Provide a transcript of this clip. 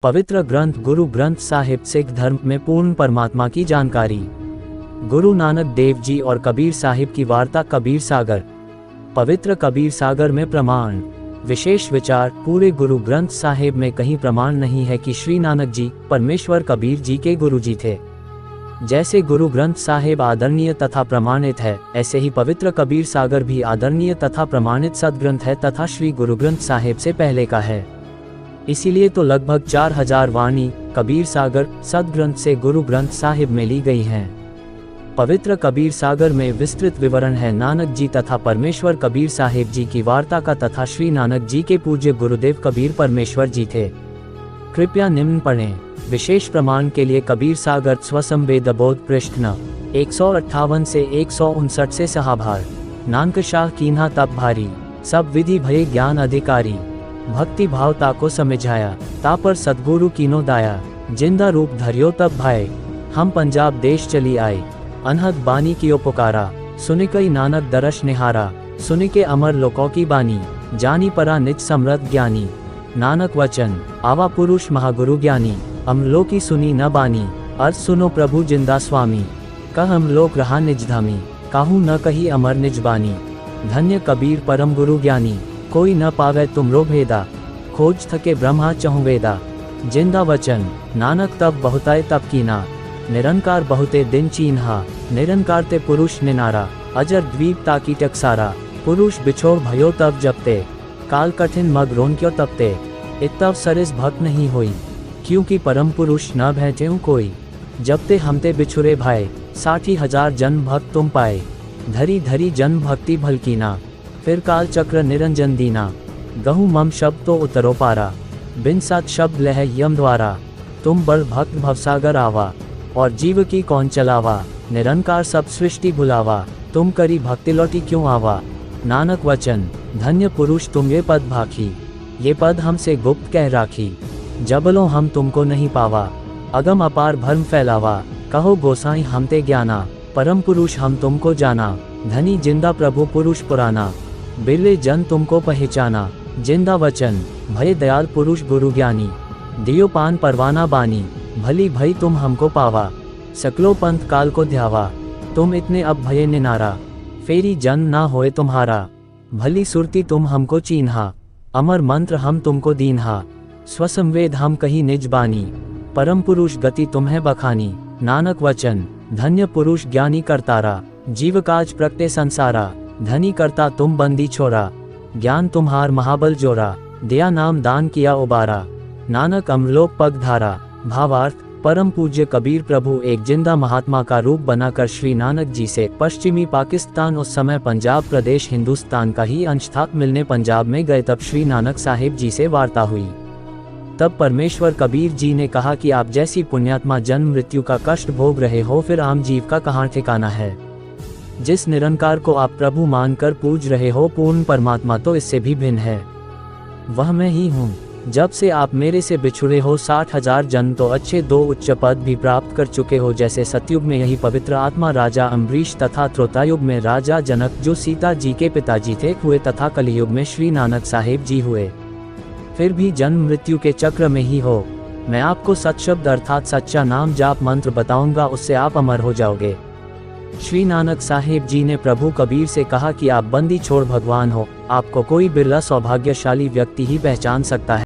पवित्र ग्रंथ गुरु ग्रंथ साहिब सिख धर्म में पूर्ण परमात्मा की जानकारी। गुरु नानक देव जी और कबीर साहिब की वार्ता कबीर सागर। पवित्र कबीर सागर में प्रमाण विशेष विचार। पूरे गुरु ग्रंथ साहिब में कहीं प्रमाण नहीं है कि श्री नानक जी परमेश्वर कबीर जी के गुरु जी थे। जैसे गुरु ग्रंथ साहिब आदरणीय तथा प्रमाणित है, ऐसे ही पवित्र कबीर सागर भी आदरणीय तथा प्रमाणित सदग्रंथ है तथा श्री गुरु ग्रंथ साहिब से पहले का है। इसीलिए तो लगभग 4000 वाणी कबीर सागर सदग्रंथ से गुरु ग्रंथ साहिब में ली गई हैं। पवित्र कबीर सागर में विस्तृत विवरण है नानक जी तथा परमेश्वर कबीर साहिब जी की वार्ता का तथा श्री नानक जी के पूज्य गुरुदेव कबीर परमेश्वर जी थे। कृपया निम्न पढ़ें। विशेष प्रमाण के लिए कबीर सागर स्वसंवेद बोध पृष्ठ न 158 से 159 से सहाभार। नानक शाह कीन्हा तब भारी, सब विधि भये ज्ञान अधिकारी। भक्ति भावता को समझाया, ता पर सतगुरु कीनो दाया। जिंदा रूप धरियो तब भाई, हम पंजाब देश चली आए। अनहद बानी कियो पुकारा, सुनिकई नानक दरश निहारा। सुनिके अमर लोकों की बानी, जानी परा निज समृद्ध ज्ञानी। नानक वचन आवा पुरुष महागुरु ज्ञानी, अमलो की सुनी न बानी। अर्थ सुनो प्रभु जिंदा स्वामी, कह अमलोक रहा निज धामी। काहू न कही अमर निज बानी, धन्य कबीर परम गुरु ज्ञानी। कोई न पावे तुमरो भेदा, खोज थके ब्रह्मा चहु वेदा। जिंदा वचन नानक तब बहुताय तब कीना, निरंकार बहुते दिन चीन्हा। निरंकार ते पुरुष निनारा, अजर द्वीप ताकी टकसारा। पुरुष बिछोड़ भयो तब जपते, काल कठिन मग रोन क्यों तपते। इतव सरिस भक्त नहीं होई, क्योंकि परम पुरुष न भैटे कोई। जबते हमते बिछुरे भाई, 60,000 जन्म भक्त तुम पाए। धरी धरी जन्म भक्ति भलकीना, फिर काल चक्र निरंजन दीना। गहु मम शब्द तो उतरो पारा, बिन सात शब्द लह यम द्वारा। तुम बड़ भक्त भवसागर आवा, और जीव की कौन चलावा। निरंकार सब सृष्टि भुलावा, तुम करी भक्ति लौटी क्यों आवा। नानक वचन धन्य पुरुष तुम ये पद भाखी, ये पद हमसे गुप्त कह राखी। जबलो हम तुमको नहीं पावा, अगम अपार भर्म फैलावा। कहो गोसाई हमते ज्ञाना, परम पुरुष हम तुमको जाना। धनी जिंदा प्रभु पुरुष पुराना, बिरले जन तुमको पहचाना। जिंदा वचन भय दयाल पुरुष गुरु ज्ञानी, दियो पान परवाना बानी। भली भई तुम हमको पावा, सकलो पंथ काल को ध्यावा। तुम इतने अब भये निनारा, फेरी जन ना होए तुम्हारा। भली सुरती तुम हमको चीन्हा, अमर मंत्र हम तुमको दीन्हा। स्वसंवेद हम कही निज बानी, परम पुरुष गति तुम्हें बखानी। नानक वचन धन्य पुरुष ज्ञानी करतारा, जीव काज प्रगटे संसारा। धनी करता तुम बंदी छोरा, ज्ञान तुम्हार महाबल जोरा। दिया नाम दान किया उबारा, नानक अमलोक पग धारा। भावार्थ परम पूज्य कबीर प्रभु एक जिंदा महात्मा का रूप बनाकर श्री नानक जी से पश्चिमी पाकिस्तान, उस समय पंजाब प्रदेश हिंदुस्तान का ही अंश था, मिलने पंजाब में गए। तब श्री नानक साहिब जी से वार्ता हुई। तब परमेश्वर कबीर जी ने कहा कि आप जैसी पुण्यात्मा जन्म मृत्यु का कष्ट भोग रहे हो, फिर आम जीव का कहाँ ठिकाना है। जिस निरंकार को आप प्रभु मानकर पूज रहे हो, पूर्ण परमात्मा तो इससे भी भिन्न है। वह मैं ही हूँ। जब से आप मेरे से बिछुड़े हो, 60,000 जन्म तो अच्छे 2 उच्च पद भी प्राप्त कर चुके हो। जैसे सतयुग में यही पवित्र आत्मा राजा अम्बरीश तथा त्रेतायुग में राजा जनक जो सीता जी के पिताजी थे हुए, तथा कलियुग में श्री नानक साहिब जी हुए। फिर भी जन्म मृत्यु के चक्र में ही हो। मैं आपको सत्शब्द अर्थात सच्चा नाम जाप मंत्र बताऊंगा, उससे आप अमर हो जाओगे। श्री नानक साहिब जी ने प्रभु कबीर से कहा कि आप बंदी छोड़ भगवान हो, आपको कोई बिरला सौभाग्यशाली व्यक्ति ही पहचान सकता है।